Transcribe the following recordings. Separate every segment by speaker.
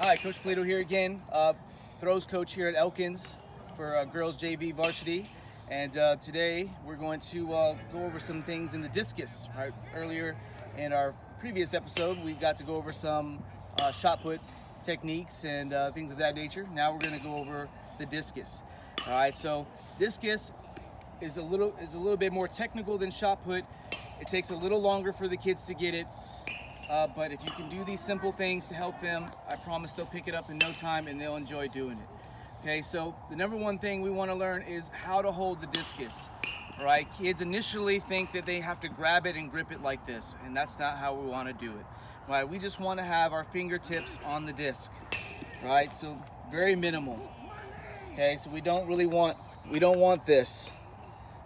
Speaker 1: Hi, Coach Plato here again, throws coach here at Elkins for girls JV varsity. And today we're going to go over some things in the discus. Right? Earlier in our previous episode, we got to go over some shot put techniques and things of that nature. Now we're going to go over the discus. All right, so discus is a little bit more technical than shot put. It takes a little longer for the kids to get it. But if you can do these simple things to help them, I promise they'll pick it up in no time and they'll enjoy doing it. Okay, so the number one thing we want to learn is how to hold the discus. All right, kids initially think that they have to grab it and grip it like this, and that's not how we want to do it. Right, we just want to have our fingertips on the disc. Right, so very minimal. Okay, so we don't want this.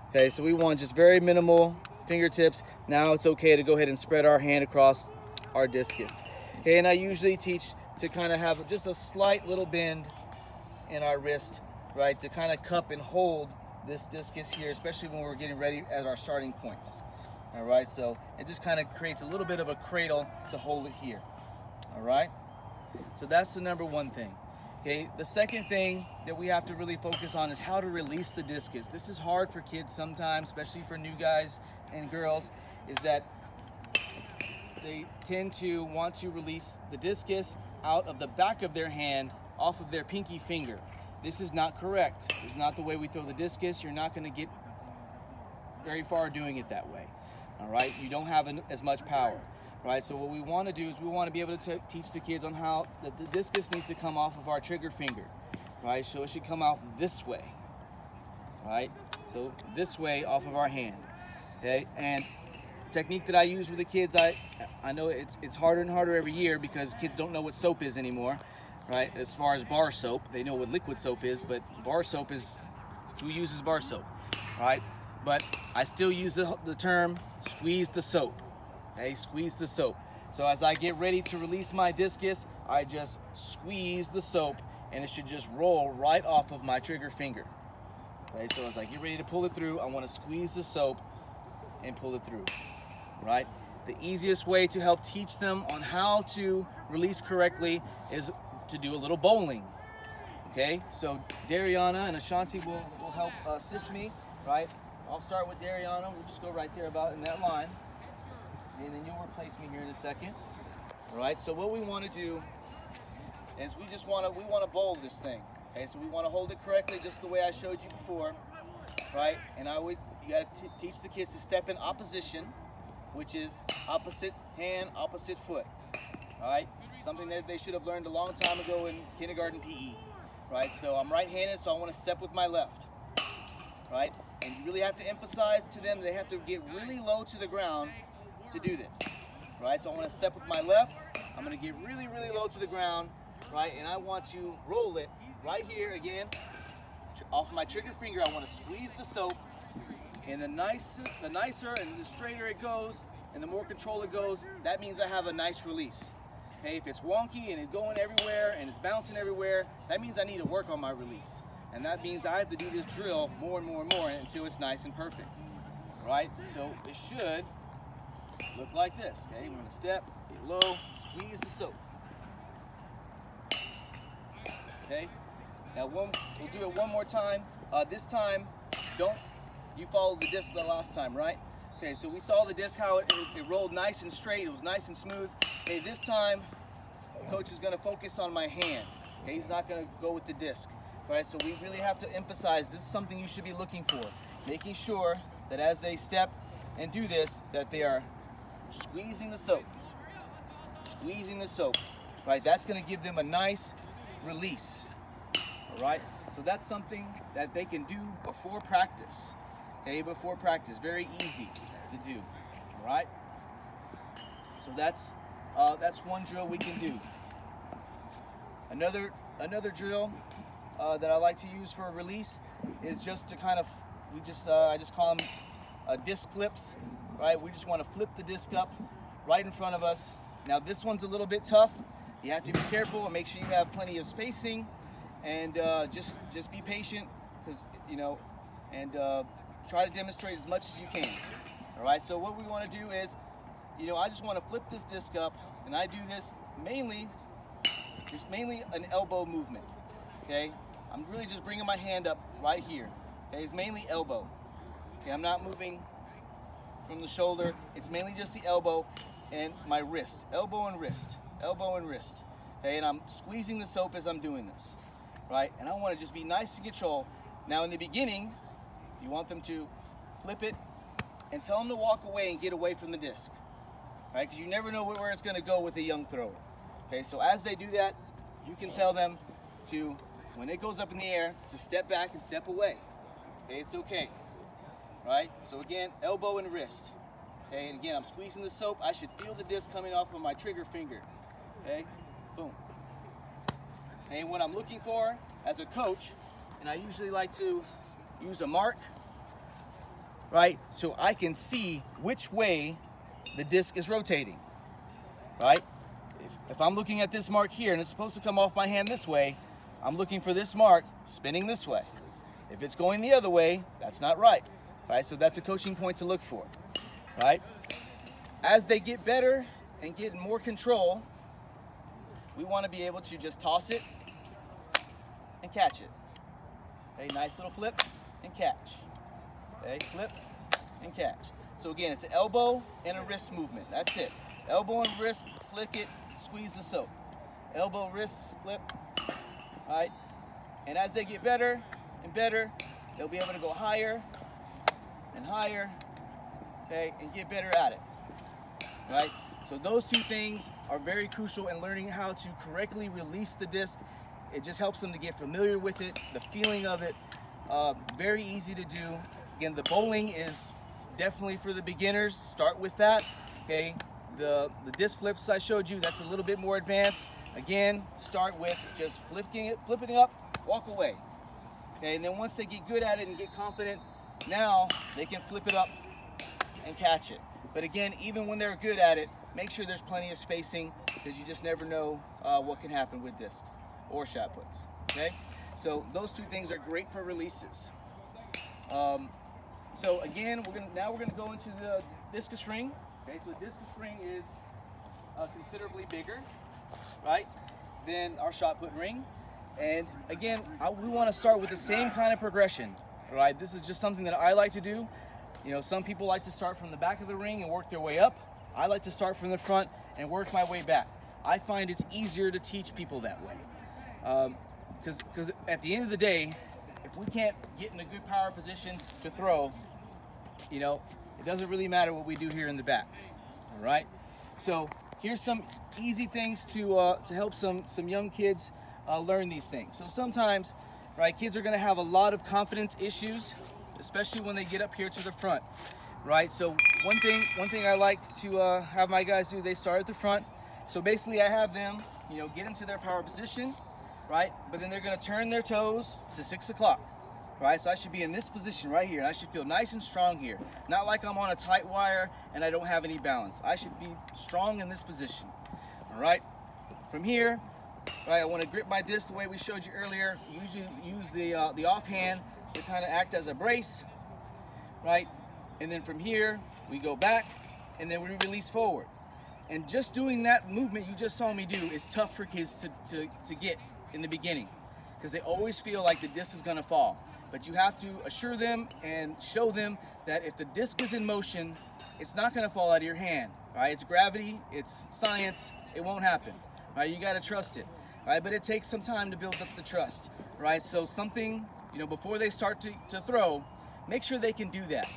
Speaker 1: Okay, so we want just very minimal fingertips. Now it's okay to go ahead and spread our hand across our discus. Okay, and I usually teach to kind of have just a slight little bend in our wrist, right, to kind of cup and hold this discus here, especially when we're getting ready at our starting points. All right, so it just kind of creates a little bit of a cradle to hold it here. All right, so that's the number one thing. Okay, the second thing that we have to really focus on is how to release the discus. This is hard for kids sometimes, especially for new guys and girls, is that they tend to want to release the discus out of the back of their hand off of their pinky finger. This is not correct. This is not the way we throw the discus. You're not going to get very far doing it that way. All right, you don't have as much power. Right, so what we want to do is we want to be able to teach the kids on how the discus needs to come off of our trigger finger. Right, so it should come out this way. Right, so this way off of our hand. Okay, and technique that I use with the kids, I know it's harder and harder every year because kids don't know what soap is anymore. Right, as far as bar soap, they know what liquid soap is, but bar soap is, who uses bar soap? Right, but I still use the term squeeze the soap. Okay, squeeze the soap. So as I get ready to release my discus, I just squeeze the soap and it should just roll right off of my trigger finger. Okay, so as I get ready to pull it through, I want to squeeze the soap and pull it through. Right? The easiest way to help teach them on how to release correctly is to do a little bowling. Okay, so Dariana and Ashanti will help assist me. Right? I'll start with Dariana. We'll just go right there about in that line. And then you'll replace me here in a second. All right, so what we want to do is we want to bowl this thing. Okay, so we want to hold it correctly just the way I showed you before. Right, and you got to teach the kids to step in opposition, which is opposite hand, opposite foot. All right, something that they should have learned a long time ago in kindergarten PE. Right, so I'm right-handed, so I want to step with my left. Right, and you really have to emphasize to them they have to get really low to the ground to do this. Right, so I want to step with my left. I'm going to get really, really low to the ground. Right, and I want to roll it right here again off my trigger finger. I want to squeeze the soap, and the nicer and the straighter it goes and the more control it goes, that means I have a nice release. Okay, if it's wonky and it's going everywhere and it's bouncing everywhere, that means I need to work on my release, and that means I have to do this drill more and more and more until it's nice and perfect. Right, so it should look like this. Okay, we're going to step, get low, squeeze the soap. Okay, now we'll do it one more time. This time, you followed the disc the last time, right? Okay, so we saw the disc how it rolled nice and straight. It was nice and smooth. Okay, this time, coach is going to focus on my hand. Okay, he's not going to go with the disc. Right, so we really have to emphasize this is something you should be looking for, making sure that as they step and do this, that they are squeezing the soap. Squeezing the soap. Right, that's going to give them a nice release. All right, so that's something that they can do before practice. Okay, before practice, very easy to do. All right, so that's one drill we can do. Another drill that I like to use for a release is just to kind of I just call them disc flips. Right, we just want to flip the disc up right in front of us. Now this one's a little bit tough. You have to be careful and make sure you have plenty of spacing, and just be patient, because and try to demonstrate as much as you can. All right, so what we want to do is, I just want to flip this disc up, and I do this mainly It's mainly an elbow movement, okay? I'm really just bringing my hand up right here, okay? It's mainly elbow, okay? I'm not moving from the shoulder. It's mainly just the elbow and my wrist, elbow and wrist, okay? And I'm squeezing the soap as I'm doing this, right? And I want to just be nice and control. Now in the beginning, you want them to flip it and tell them to walk away and get away from the disc, right? Because you never know where it's going to go with a young thrower. Okay, so as they do that, you can tell them to, when it goes up in the air, to step back and step away. Okay, it's okay, right? So again, elbow and wrist. Okay, and again, I'm squeezing the soap. I should feel the disc coming off of my trigger finger. Okay, boom. And what I'm looking for as a coach, and I usually like to use a mark, right? So I can see which way the disc is rotating, right? If I'm looking at this mark here and it's supposed to come off my hand this way, I'm looking for this mark spinning this way. If it's going the other way, that's not right, right? So that's a coaching point to look for, right? As they get better and get more control, we want to be able to just toss it and catch it. Okay, nice little flip and catch. Okay, flip and catch. So again, it's an elbow and a wrist movement. That's it. Elbow and wrist, flick it, squeeze the soap. Elbow, wrist, flip, right? And as they get better and better, they'll be able to go higher and higher, okay, and get better at it, right? So those two things are very crucial in learning how to correctly release the disc. It just helps them to get familiar with it, the feeling of it. Very easy to do. Again, the bowling is definitely for the beginners. Start with that, okay? The disc flips I showed you, that's a little bit more advanced. Again, start with just flipping it up, walk away. Okay, and then once they get good at it and get confident, now they can flip it up and catch it. But again, even when they're good at it, make sure there's plenty of spacing, because you just never know what can happen with discs or shot puts, okay? So those two things are great for releases. So again, we're gonna go into the discus ring. Okay, so the discus ring is considerably bigger, right, than our shot put ring. And again, we want to start with the same kind of progression, right? This is just something that I like to do. You know, some people like to start from the back of the ring and work their way up. I like to start from the front and work my way back. I find it's easier to teach people that way. Because at the end of the day, if we can't get in a good power position to throw, you know, it doesn't really matter what we do here in the back, all right? So here's some easy things to help some young kids learn these things. So sometimes, right, kids are gonna have a lot of confidence issues, especially when they get up here to the front, right? So one thing I like to have my guys do, they start at the front. So basically I have them, you know, get into their power position, right? But then they're gonna turn their toes to 6 o'clock, right? So I should be in this position right here, and I should feel nice and strong here. Not like I'm on a tight wire and I don't have any balance. I should be strong in this position, all right? From here, right, I wanna grip my disc the way we showed you earlier. Usually use the offhand to kind of act as a brace, right? And then from here, we go back, and then we release forward. And just doing that movement you just saw me do is tough for kids to get in the beginning, because they always feel like the disc is gonna fall. But you have to assure them and show them that if the disc is in motion, it's not gonna fall out of your hand, right? It's gravity, it's science, it won't happen, right? You gotta trust it, right? But it takes some time to build up the trust, right? So something, you know, before they start to throw, make sure they can do that,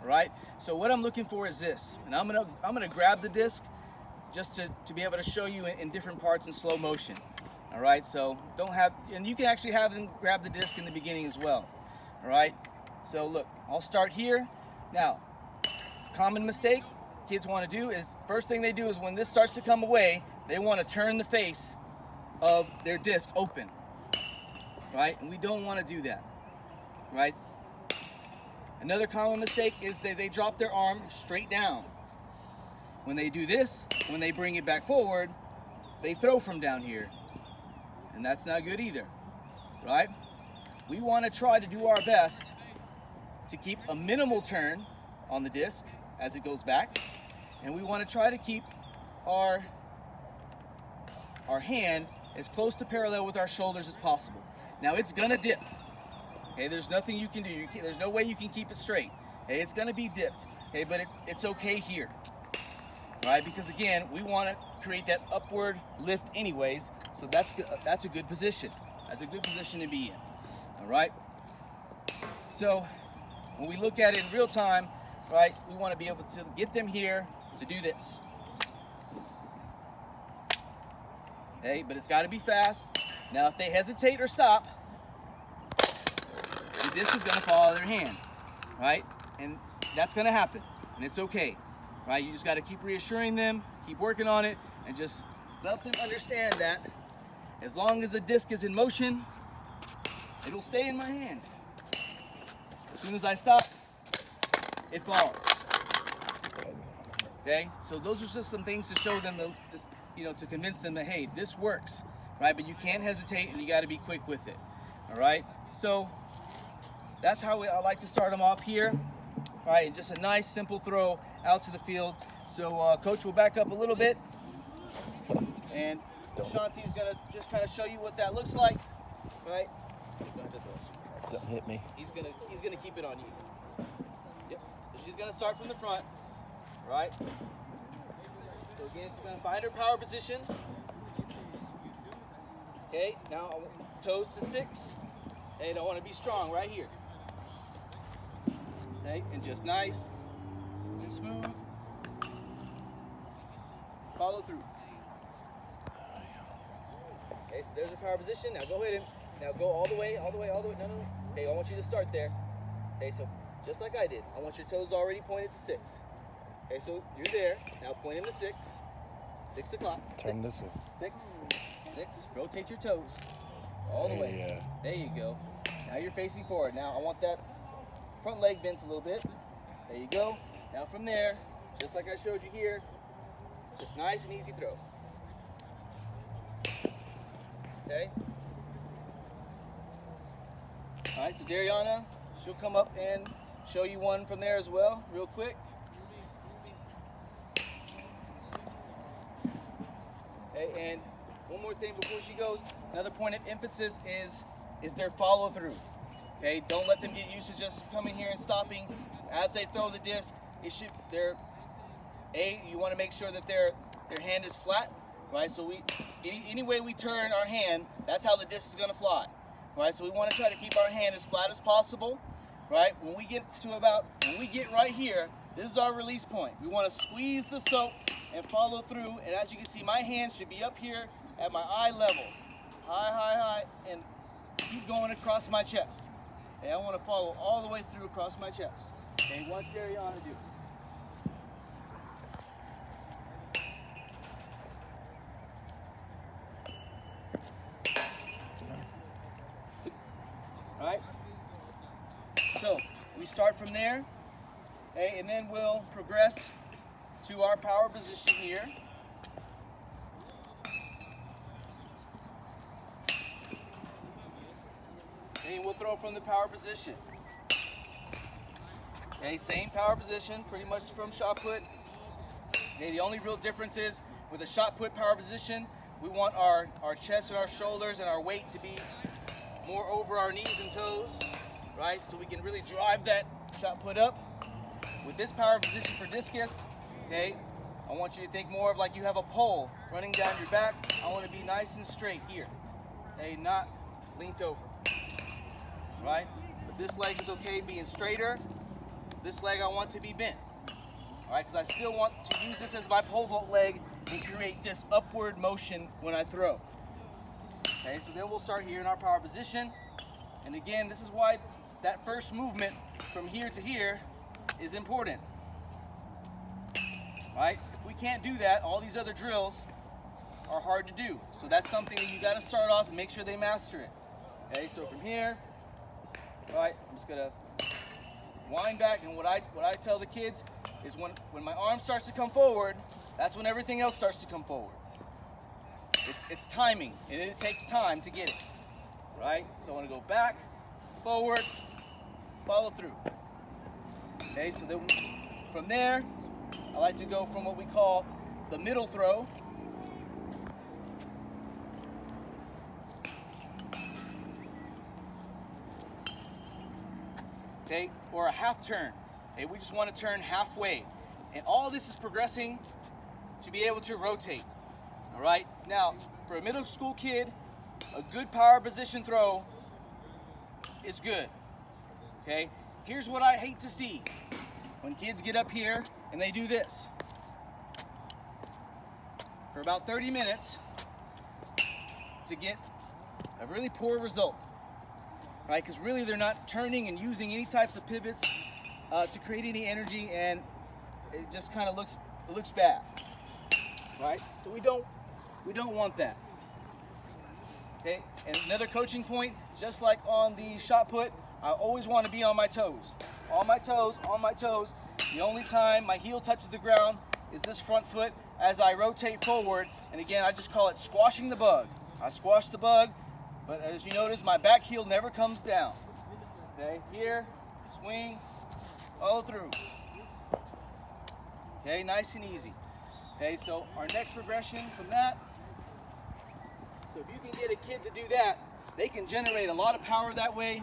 Speaker 1: all right? So what I'm looking for is this, and I'm gonna grab the disc just to be able to show you in different parts in slow motion. All right, so and you can actually have them grab the disc in the beginning as well. All right, so look, I'll start here. Now, common mistake kids want to do is, first thing they do is when this starts to come away, they want to turn the face of their disc open, right? And we don't want to do that, right? Another common mistake is they drop their arm straight down. When they do this, when they bring it back forward, they throw from down here. And that's not good either, right? We want to try to do our best to keep a minimal turn on the disc as it goes back. And we want to try to keep our hand as close to parallel with our shoulders as possible. Now it's gonna dip. Okay, there's nothing you can do. There's no way you can keep it straight. Okay, it's gonna be dipped. Okay, but it's okay here. Right? Because again, we want to create that upward lift anyways. So that's a good position. That's a good position to be in. All right. So when we look at it in real time, right, we want to be able to get them here to do this. Okay, but it's got to be fast. Now, if they hesitate or stop, the disc is going to fall out of their hand, right? And that's going to happen, and it's okay, right? You just got to keep reassuring them, keep working on it, and just let them understand that as long as the disc is in motion, it'll stay in my hand. As soon as I stop, it falls. Okay, so those are just some things to show them, to convince them that, hey, this works, right? But you can't hesitate, and you got to be quick with it. All right, so that's how I like to start them off here. All right, just a nice simple throw out to the field. So Coach will back up a little bit, and Shanti's gonna just kind of show you what that looks like, right?
Speaker 2: Don't hit me.
Speaker 1: He's gonna keep it on you. Yep. So she's gonna start from the front, right? So again, she's gonna find her power position. Okay. Now I want toes to 6, and I want to be strong right here. Okay, and just nice and smooth. Follow through. Okay, so there's your power position. Now go ahead and go all the way. No. Okay, I want you to start there. Okay, so just like I did, I want your toes already pointed to 6. Okay, so you're there. Now point them to 6. 6 o'clock.
Speaker 2: Turn this way.
Speaker 1: 6. Rotate your toes all the way.
Speaker 2: Yeah.
Speaker 1: There you go. Now you're facing forward. Now I want that front leg bent a little bit. There you go. Now from there, just like I showed you here, just nice and easy throw. Okay. All right, so Dariana, she'll come up and show you one from there as well, real quick. Okay, and one more thing before she goes, another point of emphasis is their follow through. Okay, don't let them get used to just coming here and stopping. As they throw the disc, you want to make sure that their hand is flat, right? So any way we turn our hand, that's how the disc is going to fly, right? So we want to try to keep our hand as flat as possible, right? When we get right here, this is our release point. We want to squeeze the soap and follow through, and as you can see, my hand should be up here at my eye level, high, and keep going across my chest. Okay, I want to follow all the way through across my chest. Okay, watch Dariana do it. All right. So we start from there, okay, and then we'll progress to our power position here. And we'll throw from the power position. Okay, same power position, pretty much from shot put. Okay, the only real difference is with a shot put power position, we want our chest and our shoulders and our weight to be more over our knees and toes, right? So we can really drive that shot put up. With this power position for discus, okay, I want you to think more of like you have a pole running down your back. I want to be nice and straight here, okay, not leaned over. Right? But this leg is okay being straighter. This leg I want to be bent. All right, because I still want to use this as my pole vault leg and create this upward motion when I throw. Okay, so then we'll start here in our power position. And again, this is why that first movement from here to here is important. Right? If we can't do that, all these other drills are hard to do. So that's something that you got to start off and make sure they master it. Okay, so from here, all right, I'm just gonna wind back, and what I tell the kids is when my arm starts to come forward, that's when everything else starts to come forward. It's timing, and it takes time to get it, right? So I want to go back, forward, follow through. Okay, so then from there, I like to go from what we call the middle throw. okay, or a half turn. Okay, we just want to turn halfway. And all this is progressing to be able to rotate. All right, now for a middle school kid, a good power position throw is good. Okay, here's what I hate to see. When kids get up here and they do this for about 30 minutes to get a really poor result, right? Because really they're not turning and using any types of pivots to create any energy, and it just kind of looks bad, right? So we don't want that. Okay, and another coaching point, just like on the shot put, I always want to be on my toes. On my toes, on my toes. The only time my heel touches the ground is this front foot as I rotate forward. And again, I just call it squashing the bug. I squash the bug, but as you notice, my back heel never comes down. Okay, here, swing, follow through. Okay, nice and easy. Okay, so our next progression from that. So if you can get a kid to do that, they can generate a lot of power that way.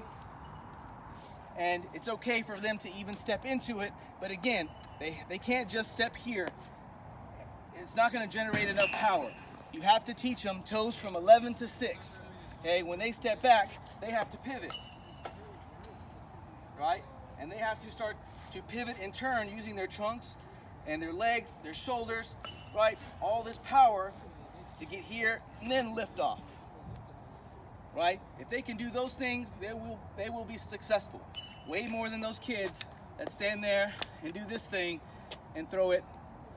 Speaker 1: And it's okay for them to even step into it, but again, they can't just step here. It's not going to generate enough power. You have to teach them toes from 11 to 6. Okay, when they step back, they have to pivot, right? And they have to start to pivot and turn using their trunks and their legs, their shoulders, right? All this power to get here and then lift off, right? If they can do those things, they will be successful. Way more than those kids that stand there and do this thing and throw it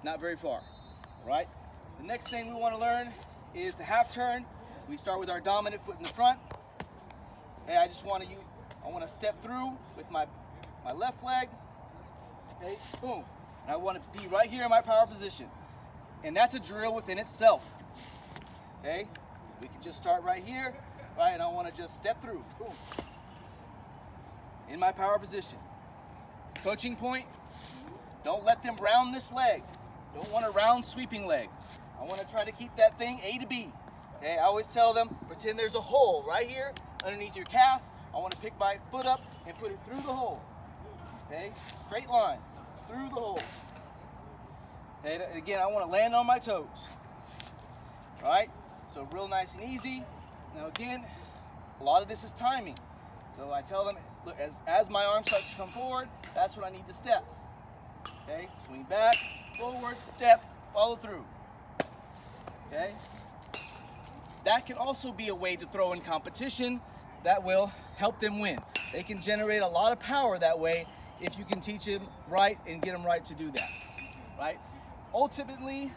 Speaker 1: not very far, right? The next thing we want to learn is the half turn. We start with our dominant foot in the front. Okay, I want to step through with my left leg. Okay, boom. And I want to be right here in my power position. And that's a drill within itself. Okay, we can just start right here, right? And I want to just step through, boom, in my power position. Coaching point, don't let them round this leg. Don't want a round sweeping leg. I want to try to keep that thing A to B. Okay, I always tell them, pretend there's a hole right here underneath your calf. I want to pick my foot up and put it through the hole. Okay, straight line, through the hole. Okay, and again, I want to land on my toes. All right, so real nice and easy. Now again, a lot of this is timing. So I tell them, look, as my arm starts to come forward, that's when I need to step. Okay, swing back, forward, step, follow through. Okay, that can also be a way to throw in competition that will help them win. They can generate a lot of power that way if you can teach them right and get them right to do that, right? Ultimately,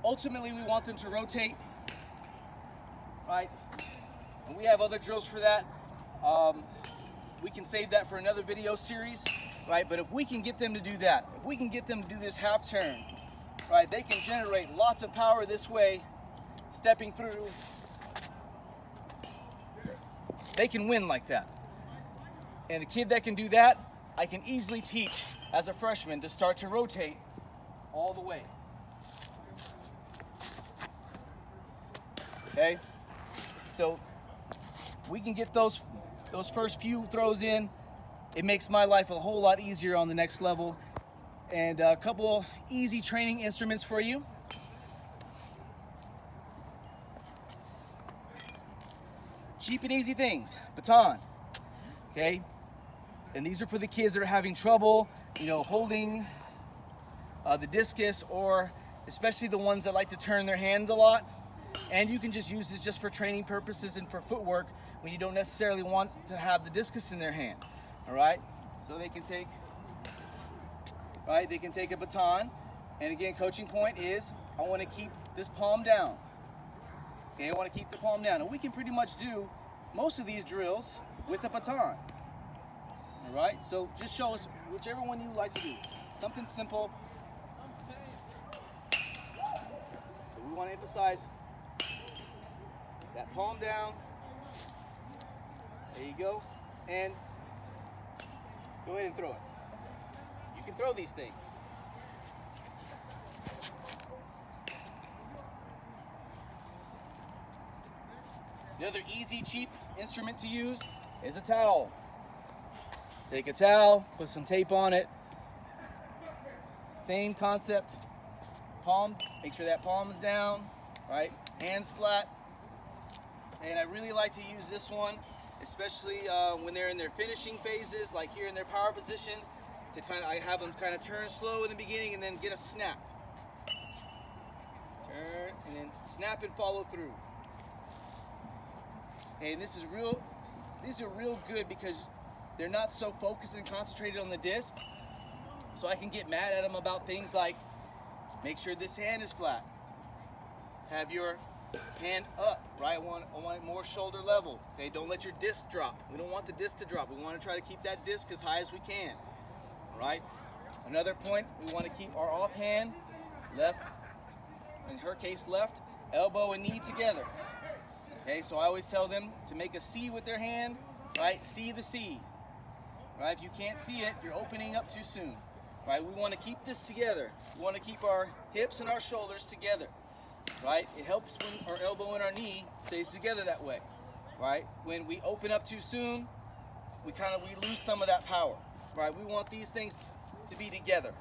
Speaker 1: we want them to rotate, right? And we have other drills for that. We can save that for another video series, right? But if we can get them to do that, if we can get them to do this half turn, right, they can generate lots of power this way, stepping through. They can win like that. And a kid that can do that, I can easily teach as a freshman to start to rotate all the way. Okay, so we can get those first few throws in. It makes my life a whole lot easier on the next level. And a couple easy training instruments for you. Cheap and easy things. Baton. Okay, and these are for the kids that are having trouble, holding the discus, or especially the ones that like to turn their hand a lot. And you can just use this just for training purposes and for footwork when you don't necessarily want to have the discus in their hand. All right, so they can take a baton, and again, coaching point is I want to keep this palm down. Okay, I want to keep the palm down, and we can pretty much do most of these drills with a baton. All right, so just show us whichever one you like to do. Something simple. So we want to emphasize that palm down. There you go. And go ahead and throw it. You can throw these things. The other easy, cheap instrument to use is a towel. Take a towel, put some tape on it. Same concept. Palm, make sure that palm is down, right? Hands flat. And I really like to use this one, especially when they're in their finishing phases, like here in their power position, to I have them kind of turn slow in the beginning and then get a snap. Turn and then snap and follow through. And these are real good because they're not so focused and concentrated on the disc. So I can get mad at them about things like, make sure this hand is flat. Have your hand up, right? I want it more shoulder level. Okay, don't let your disc drop. We don't want the disc to drop. We want to try to keep that disc as high as we can. All right. Another point, we want to keep our offhand, left, in her case left, elbow and knee together. Okay, so I always tell them to make a C with their hand, right? See the C. Right? If you can't see it, you're opening up too soon. Right? We want to keep this together. We want to keep our hips and our shoulders together. Right? It helps when our elbow and our knee stays together that way. Right? When we open up too soon, we lose some of that power. Right? We want these things to be together.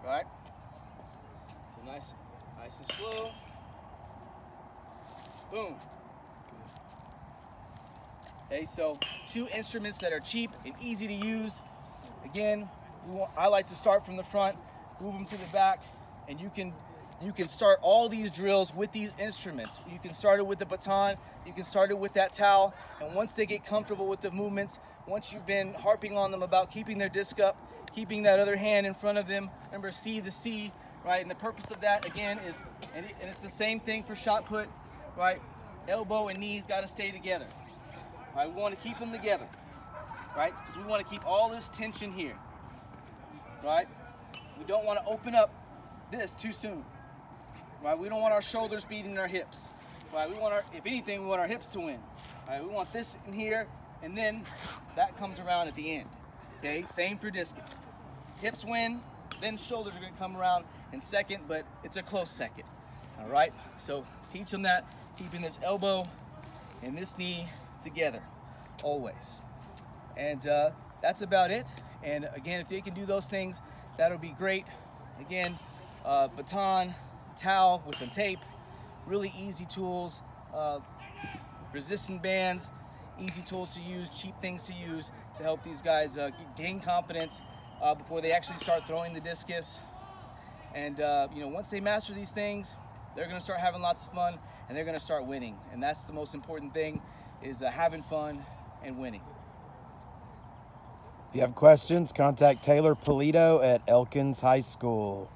Speaker 1: Right? So nice and slow. Boom. Okay, so 2 instruments that are cheap and easy to use. Again, I like to start from the front, move them to the back, and you can start all these drills with these instruments. You can start it with the baton, you can start it with that towel, and once they get comfortable with the movements, once you've been harping on them about keeping their disc up, keeping that other hand in front of them, remember see the C, right? And the purpose of that again is, and it's the same thing for shot put, right? Elbow and knees got to stay together. Right? We want to keep them together, right? Because we want to keep all this tension here, right? We don't want to open up this too soon, right? We don't want our shoulders beating our hips, right? If anything, we want our hips to win, right? We want this in here, and then that comes around at the end, okay? Same for discus. Hips win, then shoulders are going to come around in second, but it's a close second, all right? So teach them that, keeping this elbow and this knee together always. And that's about it. And again, if they can do those things, that'll be great. Again, baton, towel with some tape, really easy tools, resistant bands, easy tools to use, cheap things to use to help these guys gain confidence before they actually start throwing the discus. And once they master these things, they're going to start having lots of fun and they're going to start winning. And that's the most important thing, is having fun and winning.
Speaker 2: If you have questions, contact Taylor Polito at Elkins High School.